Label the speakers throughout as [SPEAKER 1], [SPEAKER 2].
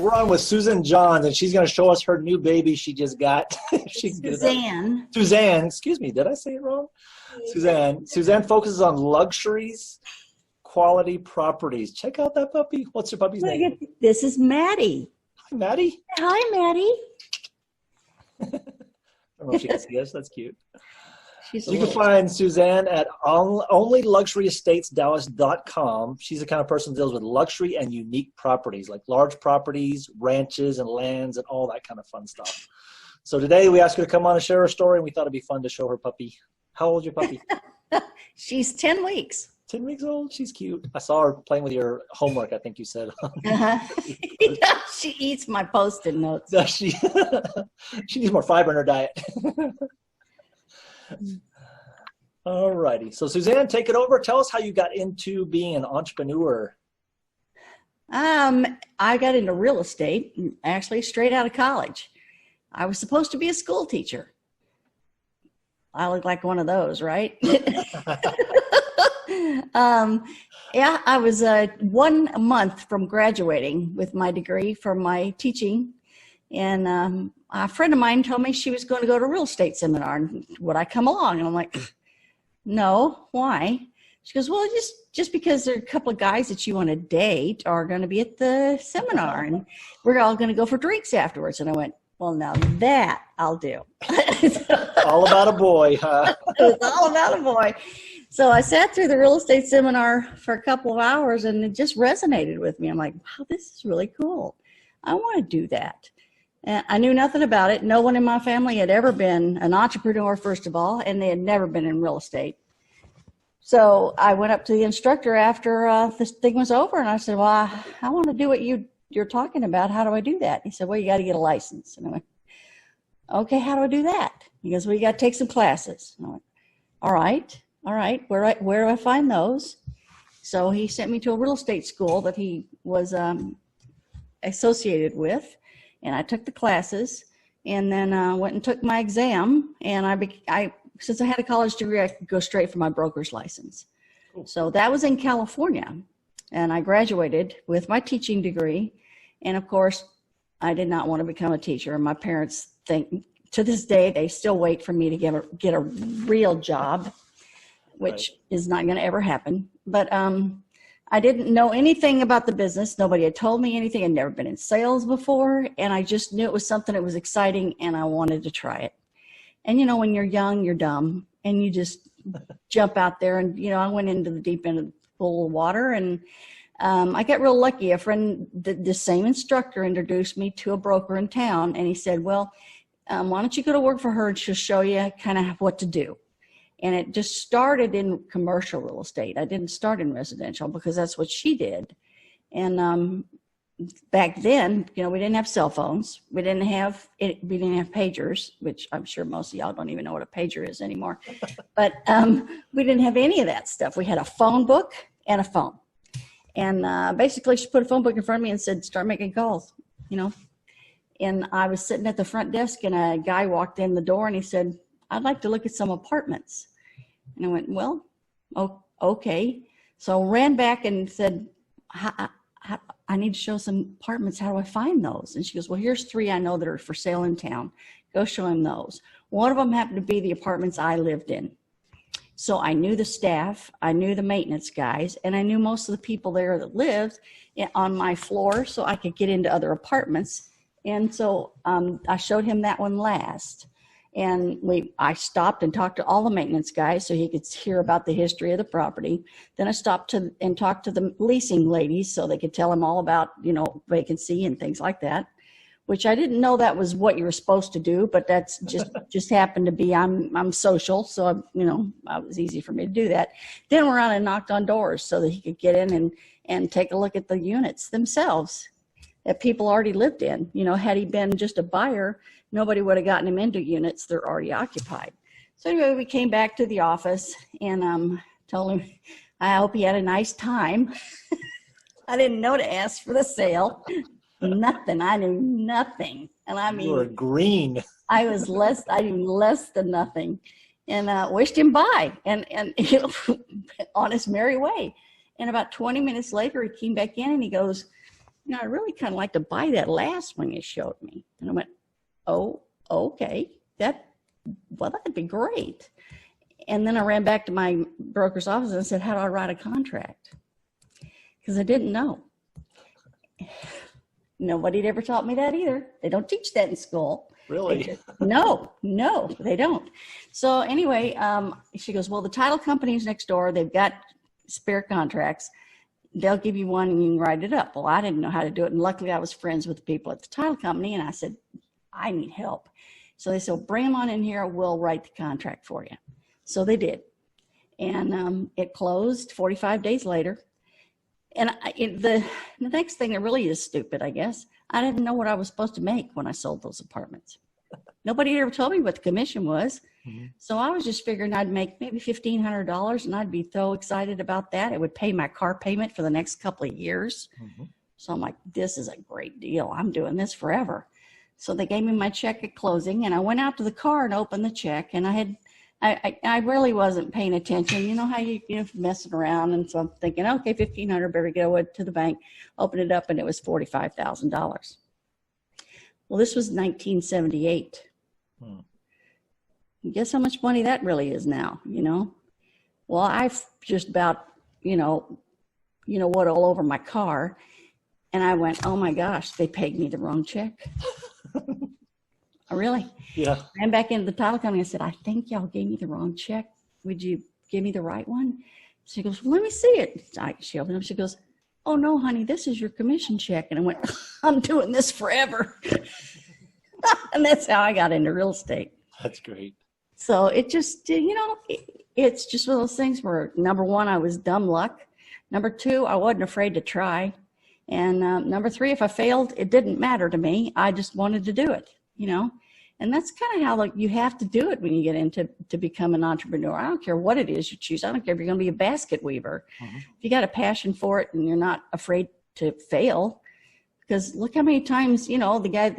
[SPEAKER 1] We're on with Suzanne Johns, and she's going to show us her new baby she just got.
[SPEAKER 2] Suzanne.
[SPEAKER 1] Suzanne, excuse me, did I say it wrong? Suzanne focuses on luxuries, quality properties. Check out that puppy. What's your puppy's name?
[SPEAKER 2] This is Maddie.
[SPEAKER 1] Hi, Maddie.
[SPEAKER 2] Hi, Maddie.
[SPEAKER 1] I don't know if she can see us. That's cute.
[SPEAKER 2] You
[SPEAKER 1] can find Suzanne at onlyluxuryestates.dallas.com. She's the kind of person that deals with luxury and unique properties, like large properties, ranches, and lands, and all that kind of fun stuff. So today we asked her to come on and share her story, and we thought it'd be fun to show her puppy. How old is your puppy?
[SPEAKER 2] She's 10 weeks.
[SPEAKER 1] 10 weeks old? She's cute. I saw her playing with your homework, I think you said.
[SPEAKER 2] Yeah, she eats my Post-it notes.
[SPEAKER 1] Does she? She needs more fiber in her diet. All righty. So Suzanne, take it over. Tell us how you got into being an entrepreneur.
[SPEAKER 2] I got into real estate, actually straight out of college. I was supposed to be a school teacher. I look like one of those, right? Yeah, I was 1 month from graduating with my degree from my teaching. And a friend of mine told me she was going to go to a real estate seminar. And would I come along? And I'm like, no, why? She goes, well, just because there are a couple of guys that you want to date are going to be at the seminar. And we're all going to go for drinks afterwards. And I went, well, now that I'll do.
[SPEAKER 1] All about a boy, huh?
[SPEAKER 2] It was all about a boy. So I sat through the real estate seminar for a couple of hours, and it just resonated with me. I'm like, wow, this is really cool. I want to do that. And I knew nothing about it. No one in my family had ever been an entrepreneur, first of all, and they had never been in real estate. So I went up to the instructor after this thing was over, and I said, well, I want to do what you're talking about. How do I do that? He said, well, you got to get a license. And I went, okay, how do I do that? He goes, well, you got to take some classes. And I went, all right. Where do I find those? So he sent me to a real estate school that he was associated with, and I took the classes, and then went and took my exam. And I since I had a college degree, I could go straight for my broker's license. Cool. So that was in California, and I graduated with my teaching degree. And of course, I did not want to become a teacher. My parents think to this day they still wait for me to get a real job, which is not going to ever happen. But I didn't know anything about the business. Nobody had told me anything. I'd never been in sales before. And I just knew it was something that was exciting, and I wanted to try it. And, you know, when you're young, you're dumb, and you just jump out there. And, you know, I went into the deep end of the pool of water, and I got real lucky. A friend, the same instructor, introduced me to a broker in town. And he said, well, why don't you go to work for her, and she'll show you kind of what to do. And it just started in commercial real estate. I didn't start in residential because that's what she did. And back then, you know, we didn't have cell phones. We didn't have pagers, which I'm sure most of y'all don't even know what a pager is anymore. But we didn't have any of that stuff. We had a phone book and a phone. And basically, she put a phone book in front of me and said, start making calls, you know. And I was sitting at the front desk, and a guy walked in the door, and he said, I'd like to look at some apartments. And I went, well, okay. So I ran back and said, I need to show some apartments. How do I find those? And she goes, well, here's 3 I know that are for sale in town. Go show him those. One of them happened to be the apartments I lived in. So I knew the staff, I knew the maintenance guys, and I knew most of the people there that lived on my floor, so I could get into other apartments. And so I showed him that one last. And I stopped and talked to all the maintenance guys so he could hear about the history of the property. Then I stopped and talked to the leasing ladies so they could tell him all about, you know, vacancy and things like that, which I didn't know that was what you were supposed to do, but that's just happened to be, I'm social. So, you know, it was easy for me to do that. Then went around and knocked on doors so that he could get in and take a look at the units themselves that people already lived in. You know, had he been just a buyer, nobody would have gotten him into units. They're already occupied. So anyway, we came back to the office and told him, I hope he had a nice time. I didn't know to ask for the sale. Nothing. I knew nothing. And I mean,
[SPEAKER 1] you were green.
[SPEAKER 2] I knew less than nothing. And wished him bye and you know, on his merry way. And about 20 minutes later, he came back in and he goes, I really kind of like to buy that last one you showed me. And I went, oh, okay, that'd be great. And then I ran back to my broker's office and said, how do I write a contract? Because I didn't know. Nobody had ever taught me that either. They don't teach that in school.
[SPEAKER 1] Really?
[SPEAKER 2] No, they don't. So anyway, she goes, well, the title company's next door. They've got spare contracts. They'll give you one and you can write it up. Well, I didn't know how to do it. And luckily I was friends with the people at the title company. And I said, I need help. So they said, bring them on in here. We'll write the contract for you. So they did. And it closed 45 days later. And the next thing that really is stupid, I guess, I didn't know what I was supposed to make when I sold those apartments. Nobody ever told me what the commission was. Mm-hmm. So I was just figuring I'd make maybe $1,500 and I'd be so excited about that. It would pay my car payment for the next couple of years. Mm-hmm. So I'm like, this is a great deal. I'm doing this forever. So they gave me my check at closing and I went out to the car and opened the check and I really wasn't paying attention. You know how you're messing around. And so I'm thinking, okay, $1,500, better go to the bank, open it up. And it was $45,000. Well, this was 1978. Guess how much money that really is now, Well, I've just about, what all over my car. And I went, oh my gosh, they paid me the wrong check. Oh, really?
[SPEAKER 1] Yeah.
[SPEAKER 2] Ran back into the title company and said, I think y'all gave me the wrong check. Would you give me the right one? She goes, well, let me see it. She opened it up. She goes, oh no, honey, this is your commission check. And I went, I'm doing this forever. And that's how I got into real estate.
[SPEAKER 1] That's great.
[SPEAKER 2] So it just, it's just one of those things where number one, I was dumb luck. Number two, I wasn't afraid to try. And number three, if I failed, it didn't matter to me. I just wanted to do it, And that's kind of how you have to do it when you get into to become an entrepreneur. I don't care what it is you choose. I don't care if you're going to be a basket weaver. Mm-hmm. If you got a passion for it and you're not afraid to fail, because look how many times, the guy,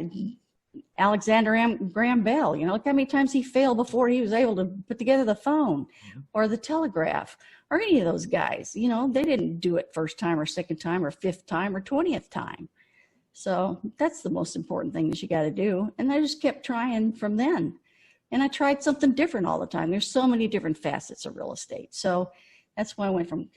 [SPEAKER 2] Alexander Graham Bell, look how many times he failed before he was able to put together the phone mm-hmm. or the telegraph or any of those guys. They didn't do it first time or second time or fifth time or 20th time. So that's the most important thing that you got to do. And I just kept trying from then. And I tried something different all the time. There's so many different facets of real estate. So that's why I went from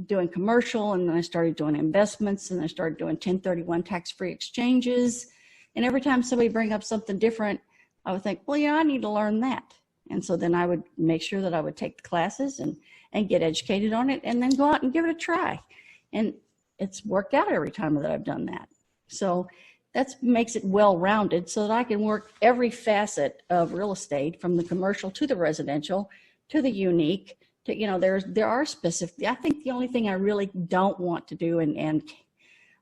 [SPEAKER 2] doing commercial and then I started doing investments and I started doing 1031 tax-free exchanges. And every time somebody bring up something different, I would think, well, I need to learn that. And so then I would make sure that I would take the classes and get educated on it and then go out and give it a try. And it's worked out every time that I've done that. So that makes it well-rounded so that I can work every facet of real estate from the commercial to the residential to the unique to, there are specific, I think the only thing I really don't want to do and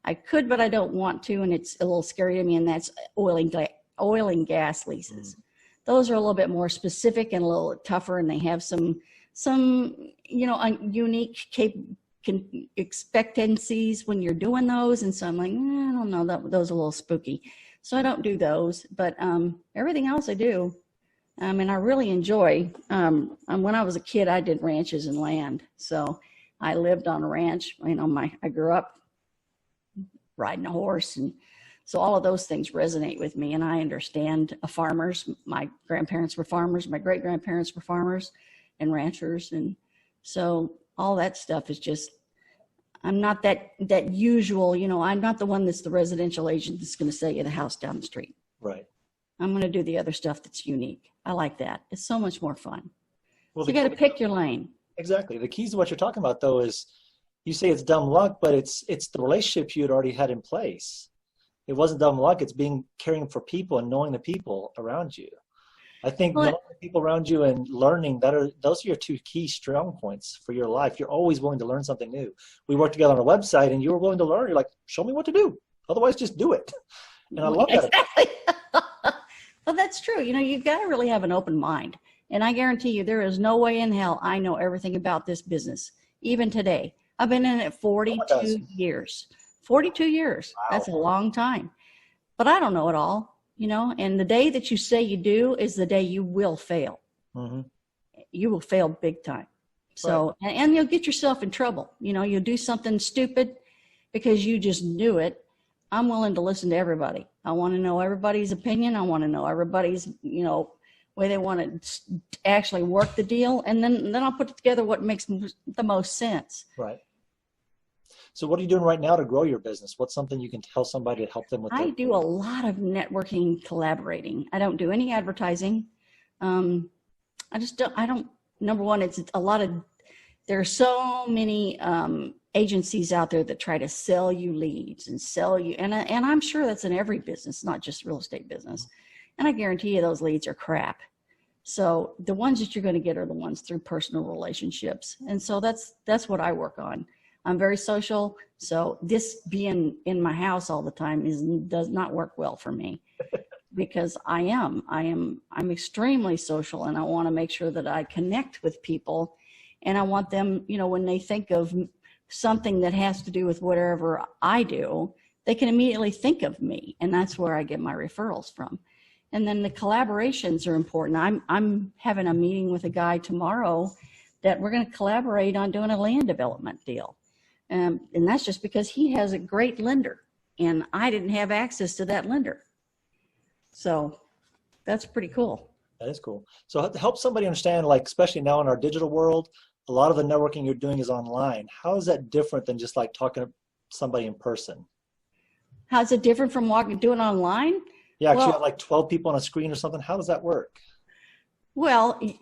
[SPEAKER 2] I could, but I don't want to, and it's a little scary to me, and that's oil and gas leases. Mm. Those are a little bit more specific and a little tougher, and they have some unique expectancies when you're doing those. And so I'm like, I don't know, those are a little spooky. So I don't do those, but everything else I do. And I really enjoy, when I was a kid, I did ranches and land. So I lived on a ranch, I grew up riding a horse. And so all of those things resonate with me. And I understand farmers. My grandparents were farmers. My great-grandparents were farmers and ranchers. And so all that stuff is just, I'm not that usual, I'm not the one that's the residential agent that's going to sell you the house down the street.
[SPEAKER 1] Right.
[SPEAKER 2] I'm going to do the other stuff that's unique. I like that. It's so much more fun. Well, so you got to pick your lane.
[SPEAKER 1] Exactly. The keys to what you're talking about, though, is you say it's dumb luck, but it's the relationship you had already had in place. It wasn't dumb luck. It's caring for people and knowing the people around you. I think knowing the people around you and learning those are your two key strong points for your life. You're always willing to learn something new. We worked together on a website and you were willing to learn. You're like, show me what to do. Otherwise, just do it. And I love that.
[SPEAKER 2] Exactly. Well, that's true. You've got to really have an open mind. And I guarantee you, there is no way in hell I know everything about this business, even today. I've been in it 42 years. 42 years. Wow. That's a long time. But I don't know it all, and the day that you say you do is the day you will fail. Mm-hmm. You will fail big time. So, right. and you'll get yourself in trouble. You'll do something stupid because you just knew it. I'm willing to listen to everybody. I want to know everybody's opinion. I want to know everybody's, way they want to actually work the deal. And then I'll put together what makes the most sense.
[SPEAKER 1] Right. So what are you doing right now to grow your business? What's something you can tell somebody to help them with?
[SPEAKER 2] I do a lot of networking, collaborating. I don't do any advertising. Number one, it's a lot of, there are so many agencies out there that try to sell you leads and sell you, and I'm sure that's in every business, not just real estate business. And I guarantee you those leads are crap. So the ones that you're going to get are the ones through personal relationships. And so that's what I work on. I'm very social. So this being in my house all the time does not work well for me because I'm extremely social, and I want to make sure that I connect with people. And I want them, when they think of something that has to do with whatever I do, they can immediately think of me. And that's where I get my referrals from. And then the collaborations are important. I'm having a meeting with a guy tomorrow that we're going to collaborate on doing a land development deal. And that's just because he has a great lender and I didn't have access to that lender. So that's pretty cool.
[SPEAKER 1] That is cool. So to help somebody understand, like, especially now in our digital world, a lot of the networking you're doing is online. How is that different than just like talking to somebody in person?
[SPEAKER 2] How's it different from doing online?
[SPEAKER 1] Yeah, because you have like 12 people on a screen or something. How does that work?
[SPEAKER 2] Well,
[SPEAKER 1] Give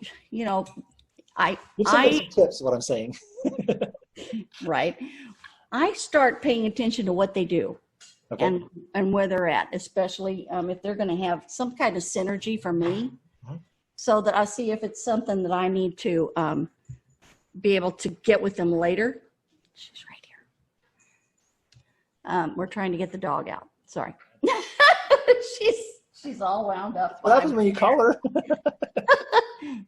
[SPEAKER 1] somebody some tips is what I'm saying.
[SPEAKER 2] Right. I start paying attention to what they do. Okay. And where they're at, especially if they're going to have some kind of synergy for me, so that I see if it's something that I need to be able to get with them later. She's right here. We're trying to get the dog out. Sorry. She's all wound up.
[SPEAKER 1] What happens when you call her?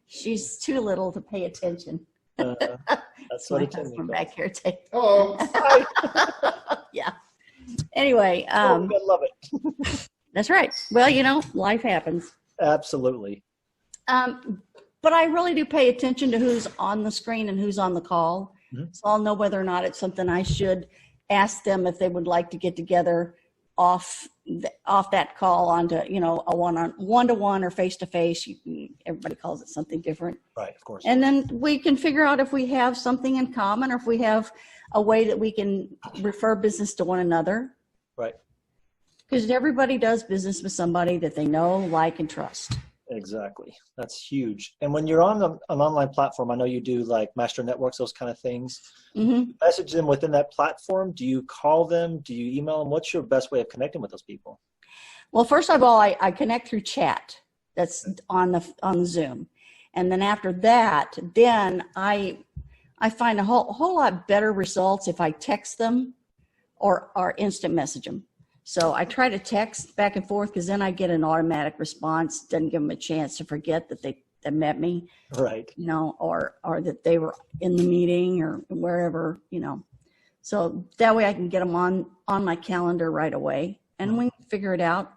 [SPEAKER 2] She's too little to pay attention.
[SPEAKER 1] That's what it's
[SPEAKER 2] from back here.
[SPEAKER 1] Oh, hi.
[SPEAKER 2] Yeah. Anyway,
[SPEAKER 1] I love it.
[SPEAKER 2] That's right. Well, life happens.
[SPEAKER 1] Absolutely.
[SPEAKER 2] But I really do pay attention to who's on the screen and who's on the call. Mm-hmm. So I'll know whether or not it's something I should ask them if they would like to get together off that call onto, a one-to-one or face-to-face. Everybody calls it something different.
[SPEAKER 1] Right, of course.
[SPEAKER 2] And then we can figure out if we have something in common or if we have a way that we can refer business to one another.
[SPEAKER 1] Right.
[SPEAKER 2] Because everybody does business with somebody that they know, like, and trust.
[SPEAKER 1] Exactly. That's huge. And when you're on an online platform, I know you do like master networks, those kind of things. Mm-hmm. You message them within that platform. Do you call them? Do you email them? What's your best way of connecting with those people?
[SPEAKER 2] Well, first of all, I connect through chat. That's on the Zoom. And then after that, then I find a whole lot better results if I text them or instant message them. So I try to text back and forth because then I get an automatic response. Doesn't give them a chance to forget that they met me.
[SPEAKER 1] Right.
[SPEAKER 2] Or that they were in the meeting or wherever, So that way I can get them on my calendar right away and we can figure it out.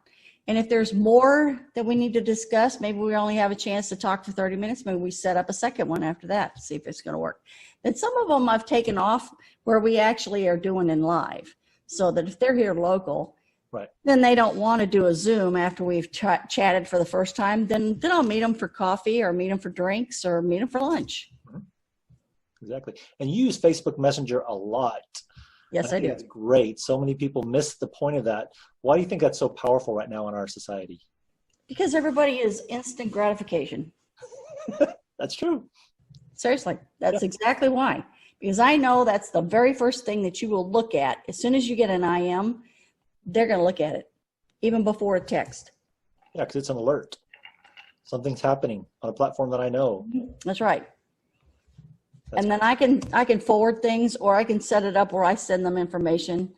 [SPEAKER 2] And if there's more that we need to discuss, maybe we only have a chance to talk for 30 minutes. Maybe we set up a second one after that to see if it's going to work. And some of them I've taken off where we actually are doing in live. So that if they're here local, right, then they don't want to do a Zoom after we've chatted for the first time, then I'll meet them for coffee or meet them for drinks or meet them for lunch.
[SPEAKER 1] Exactly. And you use Facebook Messenger a lot.
[SPEAKER 2] Yes, I do.
[SPEAKER 1] That's great. So many people miss the point of that. Why do you think that's so powerful right now in our society?
[SPEAKER 2] Because everybody is instant gratification.
[SPEAKER 1] That's true.
[SPEAKER 2] Seriously, that's exactly why. Because I know that's the very first thing that you will look at. As soon as you get an IM, they're going to look at it, even before a text.
[SPEAKER 1] Yeah, because it's an alert. Something's happening on a platform that I know.
[SPEAKER 2] That's right. And then I can forward things, or I can set it up where I send them information.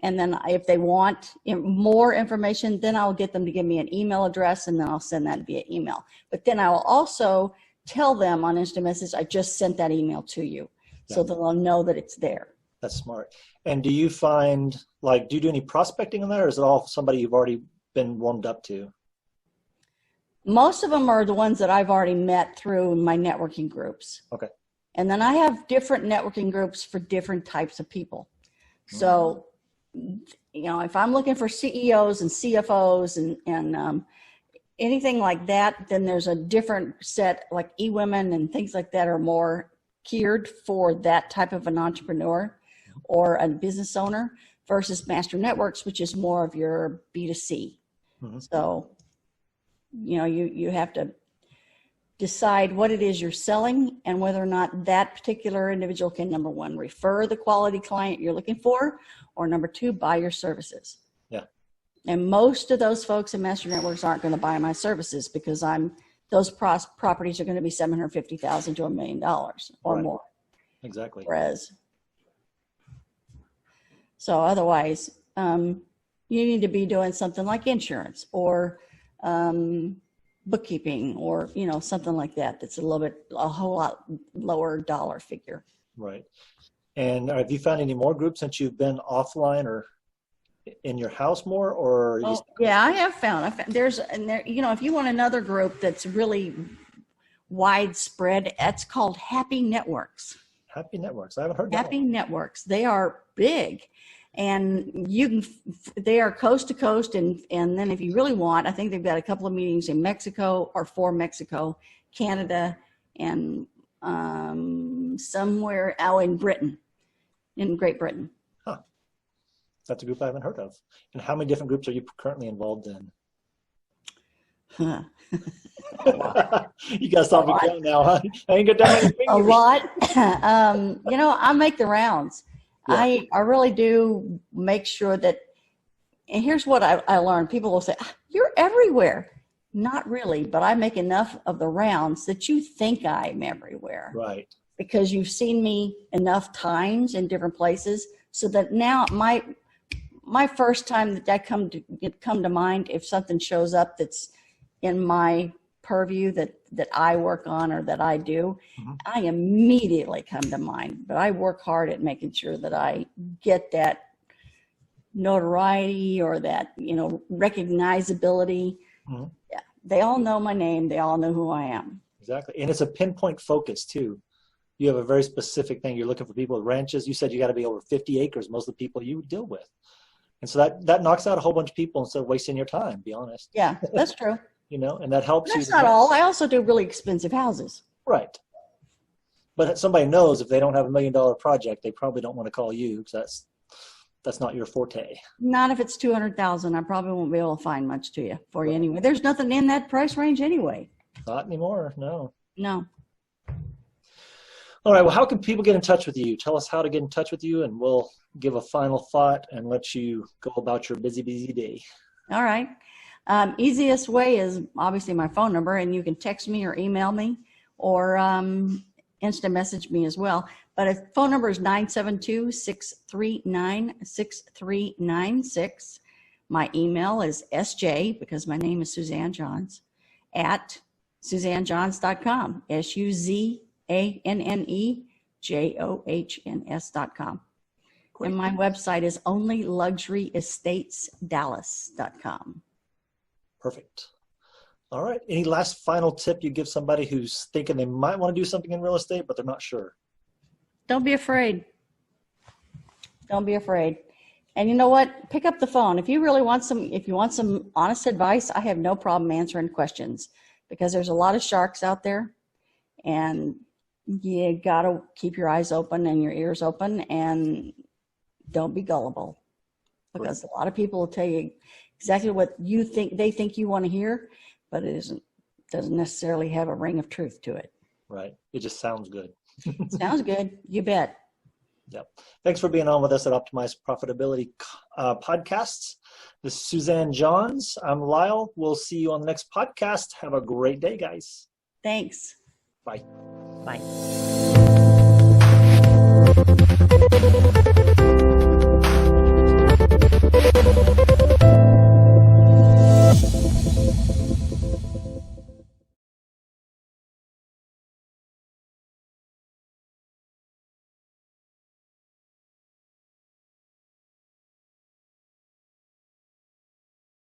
[SPEAKER 2] And then if they want more information, then I'll get them to give me an email address, and then I'll send that via email. But then I will also tell them on instant message, I just sent that email to you. So that they'll know that it's there.
[SPEAKER 1] That's smart. And do you find, do you do any prospecting on that, or is it all somebody you've already been warmed up to?
[SPEAKER 2] Most of them are the ones that I've already met through my networking groups.
[SPEAKER 1] Okay.
[SPEAKER 2] And then I have different networking groups for different types of people. So if I'm looking for CEOs and CFOs and anything like that, then there's a different set, like eWomen and things like that are more geared for that type of an entrepreneur or a business owner versus Master Networks, which is more of your B2C. Mm-hmm. So, you have to decide what it is you're selling and whether or not that particular individual can, number one, refer the quality client you're looking for, or number two, buy your services.
[SPEAKER 1] Yeah.
[SPEAKER 2] And most of those folks in Master Networks aren't going to buy my services because those properties are going to be $750,000 to $1 million or
[SPEAKER 1] right.
[SPEAKER 2] more.
[SPEAKER 1] Exactly.
[SPEAKER 2] So otherwise, you need to be doing something like insurance or bookkeeping or, something like that. That's a whole lot lower dollar figure.
[SPEAKER 1] Right. And have you found any more groups since you've been offline or in your house more, or?
[SPEAKER 2] Yeah, I have found if you want another group that's really widespread, it's called Happy Networks.
[SPEAKER 1] Happy Networks. I haven't heard that.
[SPEAKER 2] Happy Networks. They are big, and they are coast to coast. And then if you really want, I think they've got a couple of meetings in Mexico or for Mexico, Canada, and somewhere out in Great Britain.
[SPEAKER 1] Huh. That's a group I haven't heard of. And how many different groups are you currently involved in?
[SPEAKER 2] Huh.
[SPEAKER 1] You got to stop me down now, huh? I ain't got that many fingers.
[SPEAKER 2] A lot. I make the rounds. Yeah. I really do make sure that, and here's what I learned. People will say, you're everywhere. Not really, but I make enough of the rounds that you think I'm everywhere.
[SPEAKER 1] Right. Because
[SPEAKER 2] you've seen me enough times in different places so that now my first time that come to mind, if something shows up that's in my purview that I work on or that I do, mm-hmm. I immediately come to mind. But I work hard at making sure that I get that notoriety or that, recognizability. Mm-hmm. Yeah. They all know my name. They all know who I am.
[SPEAKER 1] Exactly. And it's a pinpoint focus too. You have a very specific thing. You're looking for people with ranches. You said you got to be over 50 acres, most of the people you deal with. And so that knocks out a whole bunch of people instead of wasting your time, be honest.
[SPEAKER 2] Yeah, that's true.
[SPEAKER 1] And that helps you.
[SPEAKER 2] That's not all. I also do really expensive houses.
[SPEAKER 1] Right. But somebody knows if they don't have $1 million project, they probably don't want to call you because that's not your forte.
[SPEAKER 2] Not if it's $200,000. I probably won't be able to find much to you for you anyway. There's nothing in that price range anyway.
[SPEAKER 1] Not anymore. No. All right. Well, how can people get in touch with you? Tell us how to get in touch with you, and we'll give a final thought and let you go about your busy day.
[SPEAKER 2] All right. Easiest way is obviously my phone number, and you can text me or email me or instant message me as well. But if phone number is 972-639-6396. My email is SJ, because my name is Suzanne Johns, at SuzanneJohns.com, SuzanneJohns.com. And my website is onlyluxuryestatesdallas.com.
[SPEAKER 1] Perfect. All right. Any last final tip you give somebody who's thinking they might want to do something in real estate, but they're not sure?
[SPEAKER 2] Don't be afraid. Don't be afraid. And you know what? Pick up the phone. If you want some honest advice, I have no problem answering questions because there's a lot of sharks out there, and you got to keep your eyes open and your ears open, and don't be gullible, because a lot of people will tell you exactly what they think you want to hear, but doesn't necessarily have a ring of truth to it.
[SPEAKER 1] Right. It just sounds good.
[SPEAKER 2] Sounds good. You bet.
[SPEAKER 1] Yep. Thanks for being on with us at Optimize Profitability Podcasts. This is Suzanne Johns. I'm Lyle. We'll see you on the next podcast. Have a great day, guys.
[SPEAKER 2] Thanks.
[SPEAKER 1] Bye.
[SPEAKER 2] Bye.